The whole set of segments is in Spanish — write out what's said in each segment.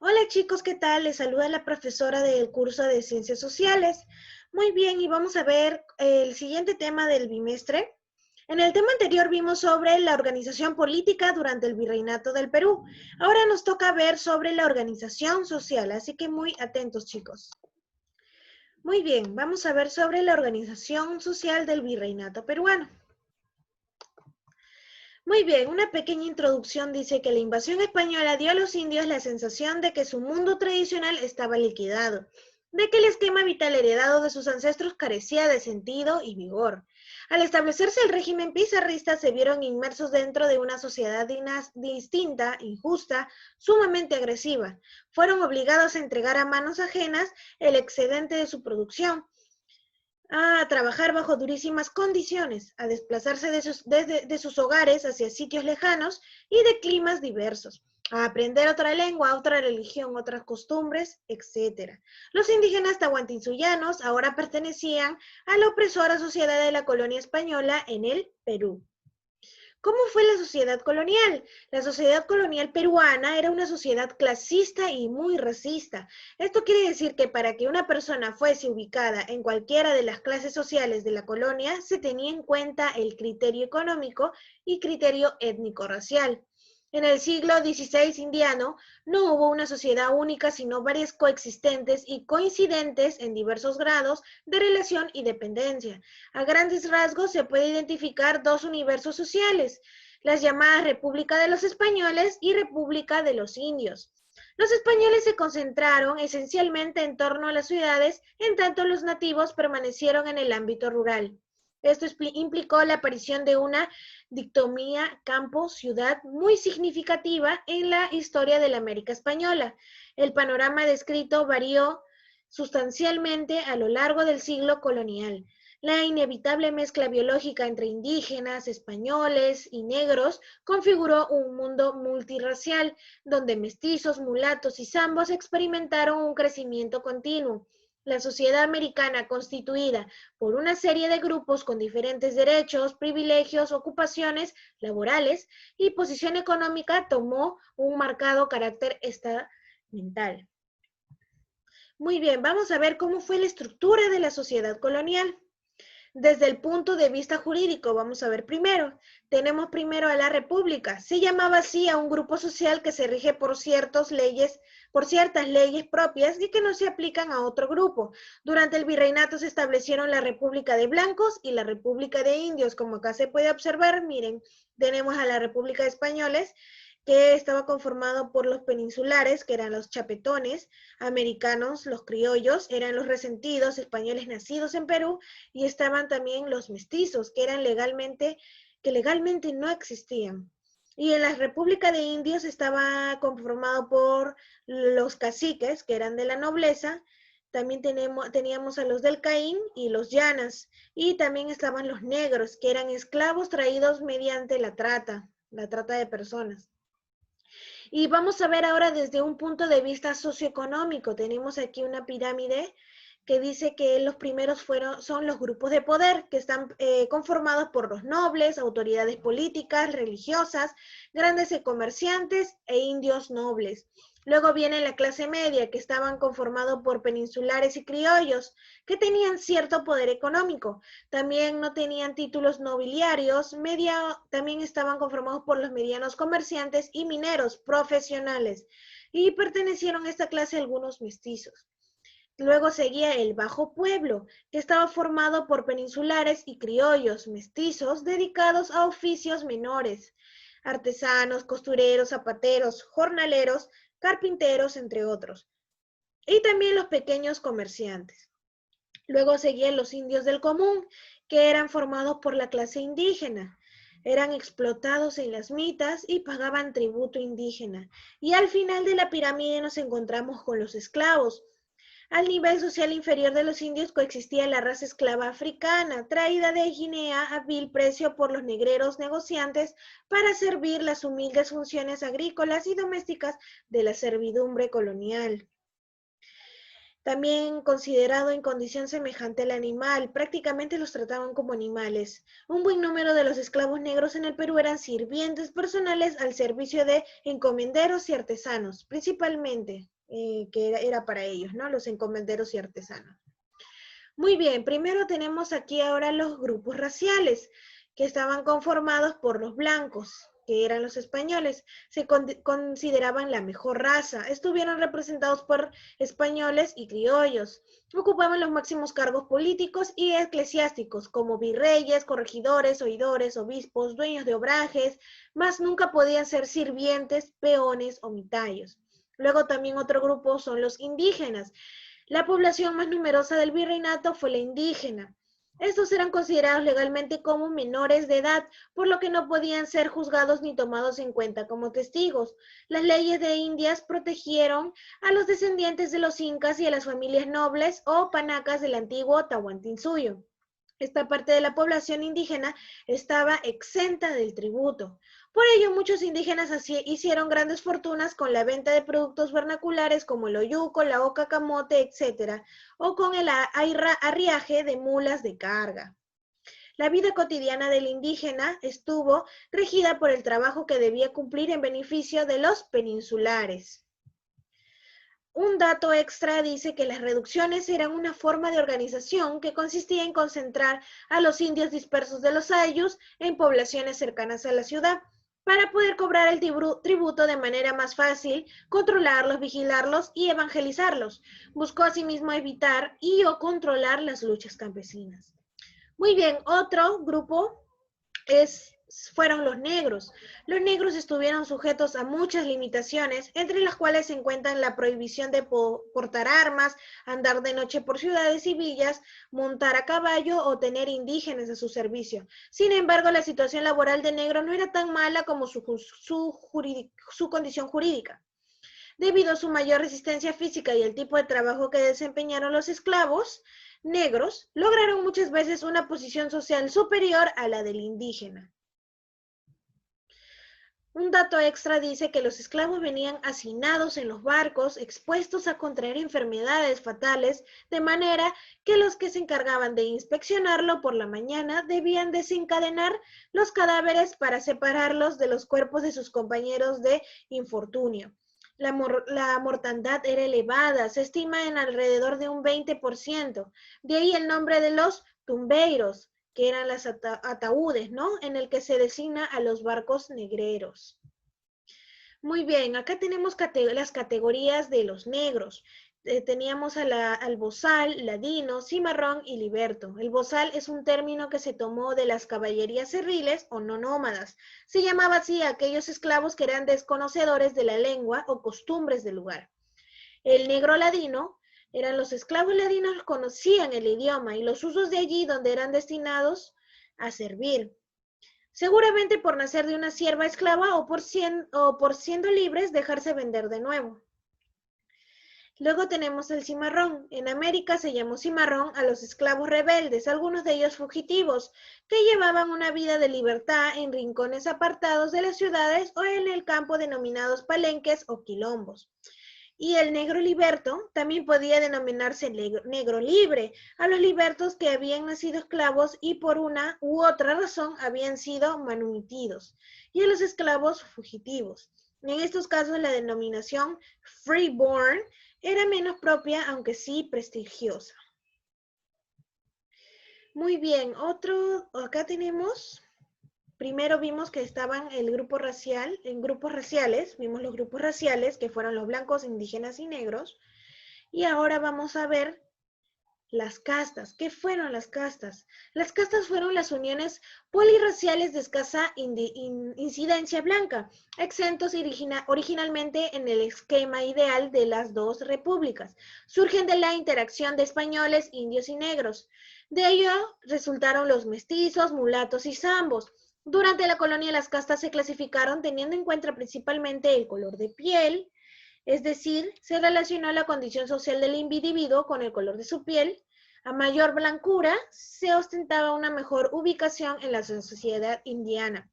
Hola chicos, ¿qué tal? Les saluda la profesora del curso de Ciencias Sociales. Muy bien, y vamos a ver el siguiente tema del bimestre. En el tema anterior vimos sobre la organización política durante el Virreinato del Perú. Ahora nos toca ver sobre la organización social, así que muy atentos chicos. Muy bien, vamos a ver sobre la organización social del Virreinato peruano. Muy bien, una pequeña introducción dice que la invasión española dio a los indios la sensación de que su mundo tradicional estaba liquidado, de que el esquema vital heredado de sus ancestros carecía de sentido y vigor. Al establecerse el régimen pizarrista, se vieron inmersos dentro de una sociedad distinta, injusta, sumamente agresiva. Fueron obligados a entregar a manos ajenas el excedente de su producción, a trabajar bajo durísimas condiciones, a desplazarse de sus hogares hacia sitios lejanos y de climas diversos, a aprender otra lengua, otra religión, otras costumbres, etc. Los indígenas tahuantinsuyanos ahora pertenecían a la opresora sociedad de la colonia española en el Perú. ¿Cómo fue la sociedad colonial? La sociedad colonial peruana era una sociedad clasista y muy racista. Esto quiere decir que para que una persona fuese ubicada en cualquiera de las clases sociales de la colonia, se tenía en cuenta el criterio económico y criterio étnico-racial. En el siglo XVI indiano no hubo una sociedad única, sino varias coexistentes y coincidentes en diversos grados de relación y dependencia. A grandes rasgos se puede identificar dos universos sociales, las llamadas República de los Españoles y República de los Indios. Los españoles se concentraron esencialmente en torno a las ciudades, en tanto los nativos permanecieron en el ámbito rural. Esto implicó la aparición de una dicotomía campo-ciudad muy significativa en la historia de la América española. El panorama descrito varió sustancialmente a lo largo del siglo colonial. La inevitable mezcla biológica entre indígenas, españoles y negros configuró un mundo multirracial, donde mestizos, mulatos y zambos experimentaron un crecimiento continuo. La sociedad americana, constituida por una serie de grupos con diferentes derechos, privilegios, ocupaciones laborales y posición económica, tomó un marcado carácter estamental. Muy bien, vamos a ver cómo fue la estructura de la sociedad colonial. Desde el punto de vista jurídico, vamos a ver primero. Tenemos primero a la República. Se llamaba así a un grupo social que se rige por ciertas leyes propias y que no se aplican a otro grupo. Durante el virreinato se establecieron la República de Blancos y la República de Indios. Como acá se puede observar, miren, tenemos a la República de Españoles, que estaba conformado por los peninsulares, que eran los chapetones, americanos, los criollos, eran los resentidos, españoles nacidos en Perú, y estaban también los mestizos, que legalmente no existían. Y en la República de Indios estaba conformado por los caciques, que eran de la nobleza, también teníamos a los del Caín y los llanas, y también estaban los negros, que eran esclavos traídos mediante la trata de personas. Y vamos a ver ahora desde un punto de vista socioeconómico. Tenemos aquí una pirámide que dice que los primeros son los grupos de poder, que están conformados por los nobles, autoridades políticas, religiosas, grandes comerciantes e indios nobles. Luego viene la clase media, que estaban conformados por peninsulares y criollos, que tenían cierto poder económico. También no tenían títulos nobiliarios, también estaban conformados por los medianos comerciantes y mineros profesionales, y pertenecieron a esta clase algunos mestizos. Luego seguía el Bajo Pueblo, que estaba formado por peninsulares y criollos mestizos dedicados a oficios menores, artesanos, costureros, zapateros, jornaleros, carpinteros, entre otros, y también los pequeños comerciantes. Luego seguían los indios del común, que eran formados por la clase indígena. Eran explotados en las mitas y pagaban tributo indígena. Y al final de la pirámide nos encontramos con los esclavos. Al nivel social inferior de los indios coexistía la raza esclava africana, traída de Guinea a vil precio por los negreros negociantes para servir las humildes funciones agrícolas y domésticas de la servidumbre colonial. También considerado en condición semejante al animal, prácticamente los trataban como animales. Un buen número de los esclavos negros en el Perú eran sirvientes personales al servicio de encomenderos y artesanos, principalmente, que era para ellos, ¿no? Los encomenderos y artesanos. Muy bien, primero tenemos aquí ahora los grupos raciales, que estaban conformados por los blancos, que eran los españoles. Se consideraban la mejor raza. Estuvieron representados por españoles y criollos. Ocupaban los máximos cargos políticos y eclesiásticos, como virreyes, corregidores, oidores, obispos, dueños de obrajes, mas nunca podían ser sirvientes, peones o mitayos. Luego también otro grupo son los indígenas. La población más numerosa del virreinato fue la indígena. Estos eran considerados legalmente como menores de edad, por lo que no podían ser juzgados ni tomados en cuenta como testigos. Las leyes de Indias protegieron a los descendientes de los incas y a las familias nobles o panacas del antiguo Tahuantinsuyo. Esta parte de la población indígena estaba exenta del tributo. Por ello, muchos indígenas hicieron grandes fortunas con la venta de productos vernaculares como el oyuco, la oca camote, etc., o con el arriaje de mulas de carga. La vida cotidiana del indígena estuvo regida por el trabajo que debía cumplir en beneficio de los peninsulares. Un dato extra dice que las reducciones eran una forma de organización que consistía en concentrar a los indios dispersos de los ayllus en poblaciones cercanas a la ciudad, para poder cobrar el tributo de manera más fácil, controlarlos, vigilarlos y evangelizarlos. Buscó asimismo evitar o controlar las luchas campesinas. Muy bien, otro grupo fueron los negros. Los negros estuvieron sujetos a muchas limitaciones, entre las cuales se encuentran la prohibición de portar armas, andar de noche por ciudades y villas, montar a caballo o tener indígenas a su servicio. Sin embargo, la situación laboral de negro no era tan mala como su condición jurídica. Debido a su mayor resistencia física y el tipo de trabajo que desempeñaron los esclavos negros, lograron muchas veces una posición social superior a la del indígena. Un dato extra dice que los esclavos venían hacinados en los barcos, expuestos a contraer enfermedades fatales, de manera que los que se encargaban de inspeccionarlo por la mañana debían desencadenar los cadáveres para separarlos de los cuerpos de sus compañeros de infortunio. La mortandad era elevada, se estima en alrededor de un 20%, de ahí el nombre de los tumbeiros, que eran los ataúdes, ¿no? En el que se designa a los barcos negreros. Muy bien, acá tenemos las categorías de los negros. Teníamos al bozal, ladino, cimarrón y liberto. El bozal es un término que se tomó de las caballerías cerriles o no nómadas. Se llamaba así a aquellos esclavos que eran desconocedores de la lengua o costumbres del lugar. El negro ladino eran los esclavos ladinos, conocían el idioma y los usos de allí donde eran destinados a servir. Seguramente por nacer de una sierva esclava o por siendo libres dejarse vender de nuevo. Luego tenemos el cimarrón. En América se llamó cimarrón a los esclavos rebeldes, algunos de ellos fugitivos, que llevaban una vida de libertad en rincones apartados de las ciudades o en el campo denominados palenques o quilombos. Y el negro liberto también podía denominarse negro libre, a los libertos que habían nacido esclavos y por una u otra razón habían sido manumitidos, y a los esclavos fugitivos. En estos casos la denominación freeborn era menos propia, aunque sí prestigiosa. Muy bien, acá tenemos... Primero vimos que estaban el grupo racial, en grupos raciales, vimos los grupos raciales, que fueron los blancos, indígenas y negros, y ahora vamos a ver las castas. ¿Qué fueron las castas? Las castas fueron las uniones polirraciales de escasa incidencia blanca, exentos originalmente en el esquema ideal de las dos repúblicas. Surgen de la interacción de españoles, indios y negros. De ello resultaron los mestizos, mulatos y zambos. Durante la colonia las castas se clasificaron teniendo en cuenta principalmente el color de piel, es decir, se relacionó la condición social del individuo con el color de su piel. A mayor blancura se ostentaba una mejor ubicación en la sociedad indiana.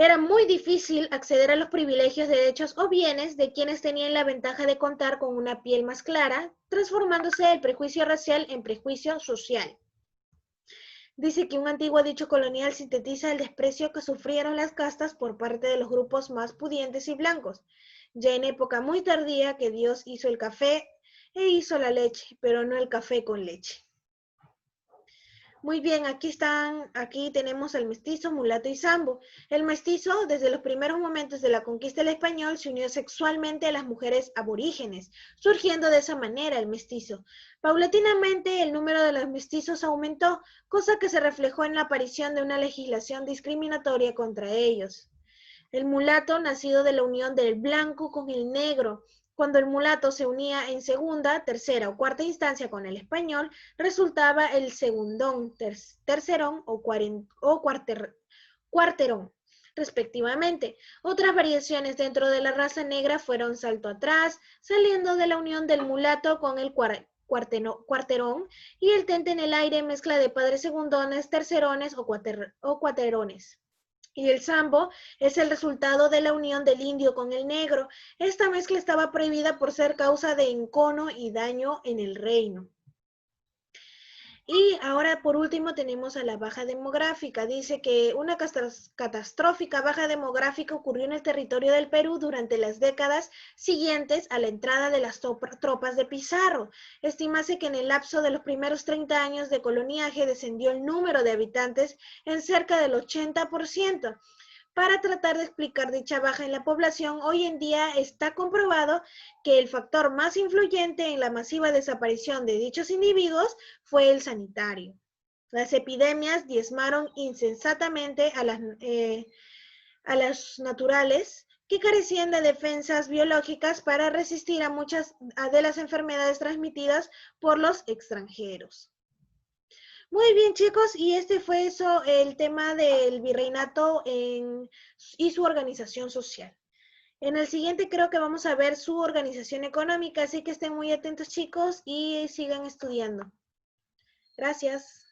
Era muy difícil acceder a los privilegios, derechos o bienes de quienes tenían la ventaja de contar con una piel más clara, transformándose el prejuicio racial en prejuicio social. Dice que un antiguo dicho colonial sintetiza el desprecio que sufrieron las castas por parte de los grupos más pudientes y blancos. Ya en época muy tardía que Dios hizo el café e hizo la leche, pero no el café con leche. Muy bien, aquí tenemos el mestizo, mulato y sambo. El mestizo, desde los primeros momentos de la conquista del español, se unió sexualmente a las mujeres aborígenes, surgiendo de esa manera el mestizo. Paulatinamente, el número de los mestizos aumentó, cosa que se reflejó en la aparición de una legislación discriminatoria contra ellos. El mulato, nacido de la unión del blanco con el negro. Cuando el mulato se unía en segunda, tercera o cuarta instancia con el español, resultaba el segundón, tercerón o cuarterón, respectivamente. Otras variaciones dentro de la raza negra fueron salto atrás, saliendo de la unión del mulato con el cuarterón y el tente en el aire, mezcla de padres segundones, tercerones o cuaterones. Y el sambo es el resultado de la unión del indio con el negro. Esta mezcla estaba prohibida por ser causa de encono y daño en el reino. Y ahora, por último, tenemos a la baja demográfica. Dice que una catastrófica baja demográfica ocurrió en el territorio del Perú durante las décadas siguientes a la entrada de las tropas de Pizarro. Estimase que en el lapso de los primeros 30 años de coloniaje descendió el número de habitantes en cerca del 80%. Para tratar de explicar dicha baja en la población, hoy en día está comprobado que el factor más influyente en la masiva desaparición de dichos individuos fue el sanitario. Las epidemias diezmaron insensatamente a las naturales que carecían de defensas biológicas para resistir a muchas de las enfermedades transmitidas por los extranjeros. Muy bien, chicos, y este fue eso, el tema del virreinato y su organización social. En el siguiente creo que vamos a ver su organización económica, así que estén muy atentos, chicos, y sigan estudiando. Gracias.